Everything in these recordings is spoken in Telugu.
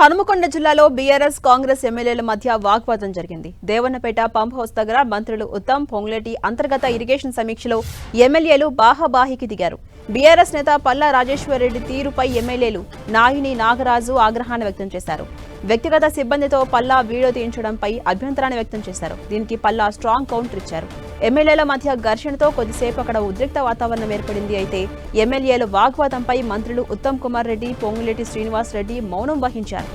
హనుమకొండ జిల్లాలో బీఆర్ఎస్ కాంగ్రెస్ ఎమ్మెల్యేల మధ్య వాగ్వాదం జరిగింది. దేవన్నపేట పంప్ హౌస్ దగ్గర మంత్రులు ఉత్తమ్, పొంగులేటి అంతర్గత ఇరిగేషన్ సమీక్షలో ఎమ్మెల్యేలు బాహాబాహికి దిగారు. బీఆర్ఎస్ నేత పల్లా రాజేశ్వరరెడ్డి తీరుపై ఎమ్మెల్యేలు నాయిని నాగరాజు ఆగ్రహాన్ని వ్యక్తం చేశారు. వ్యక్తిగత సిబ్బందితో పల్లా వీడియో తీయించడంపై అభ్యంతరాన్ని వ్యక్తం చేశారు. దీనికి పల్లా స్ట్రాంగ్ కౌంటర్ ఇచ్చారు. ఎమ్మెల్యేల మధ్య ఘర్షణతో కొద్దిసేపు అక్కడ ఉద్రిక్త వాతావరణం ఏర్పడింది. అయితే ఎమ్మెల్యేల వాగ్వాదంపై మంత్రులు ఉత్తమ్ కుమార్ రెడ్డి, పొంగులేటి శ్రీనివాస్ రెడ్డి మౌనం వహించారు.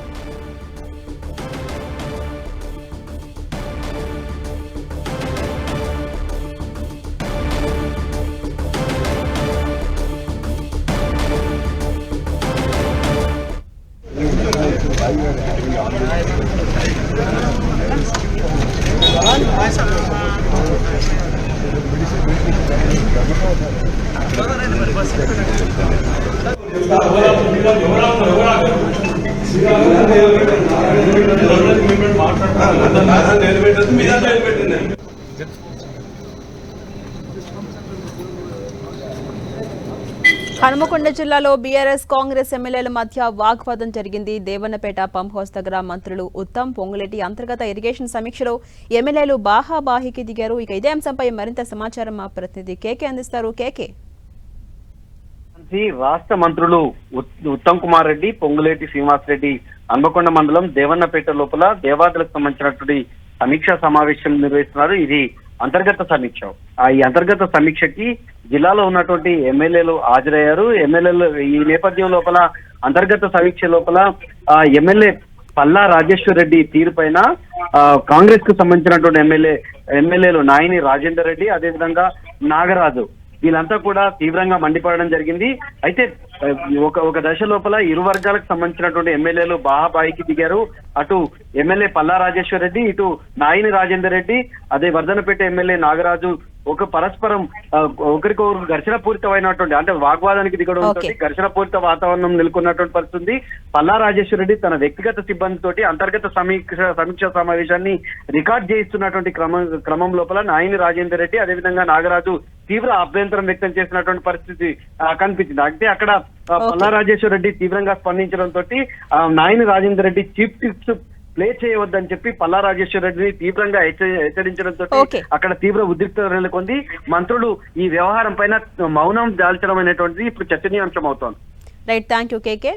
హనుమకొండ జిల్లాలో బీఆర్ఎస్ కాంగ్రెస్ ఎమ్మెల్యేల మధ్య వాగ్వాదం జరిగింది. దేవన్నపేట పంప్ హౌస్ దగ్గర మంత్రులు ఉత్తమ్, పొంగులేటి అంతర్గత ఇరిగేషన్ సమీక్షలో ఎమ్మెల్యేలు బాహాబాహికి దిగారు. ఇక ఇదే అంశంపై మరింత సమాచారం మా ప్రతినిధి కేకే అందిస్తారు. కేకే, రాష్ట్ర మంత్రులు ఉత్తమ్ కుమార్ రెడ్డి, పొంగులేటి శ్రీనివాస్ రెడ్డి హన్మకొండ మండలం దేవన్నపేట లోపల దేవాదులకు సంబంధించినటువంటి సమీక్షా సమావేశం నిర్వహిస్తున్నారు. ఇది అంతర్గత సమీక్ష. ఈ అంతర్గత సమీక్షకి జిల్లాలో ఉన్నటువంటి ఎమ్మెల్యేలు హాజరయ్యారు. ఎమ్మెల్యేలు ఈ నేపథ్యం లోపల అంతర్గత సమీక్ష లోపల ఎమ్మెల్యే పల్లా రాజేశ్వర్ రెడ్డి తీరు పైన కాంగ్రెస్ కు సంబంధించినటువంటి ఎమ్మెల్యేలు నాయిని రాజేందర్ రెడ్డి, అదేవిధంగా నాగరాజు వీళ్ళంతా కూడా తీవ్రంగా మండిపడడం జరిగింది. అయితే ఒక దశ లోపల ఇరు వర్గాలకు సంబంధించినటువంటి ఎమ్మెల్యేలు బాహాబాయికి దిగారు. అటు ఎమ్మెల్యే పల్లా రాజేశ్వర్ రెడ్డి, ఇటు నాయిని రాజేందర్ రెడ్డి, అదే వర్ధనపేట ఎమ్మెల్యే నాగరాజు ఒక పరస్పరం ఒకరికొకరు ఘర్షణ పూరితమైనటువంటి అంటే వాగ్వాదానికి దిగడం ఘర్షణ పూరిత వాతావరణం నెలకొన్నటువంటి పరిస్థితి. పల్లా రాజేశ్వర రెడ్డి తన వ్యక్తిగత సిబ్బందితోటి అంతర్గత సమీక్ష సమావేశాన్ని రికార్డ్ చేయిస్తున్నటువంటి క్రమం లోపల నాయిని రాజేందర్ రెడ్డి, అదేవిధంగా నాగరాజు తీవ్ర అభ్యంతరం వ్యక్తం చేసినటువంటి పరిస్థితి కనిపించింది. అయితే అక్కడ పల్లా రాజేశ్వర రెడ్డి తీవ్రంగా స్పందించడంతో Naini Rajender Reddy chief tips play చేయవద్దని చెప్పి పల్లా రాజేశ్వర రెడ్డిని తీవ్రంగా హెచ్చరించడంతో అక్కడ తీవ్ర ఉద్రిక్తత నెలకొంది. మంత్రులు ఈ వ్యవహారం పైన మౌనం దాల్చడం అనేటువంటిది ఇప్పుడు చర్చనీయాంశం అవుతోంది. Right, thank you KK.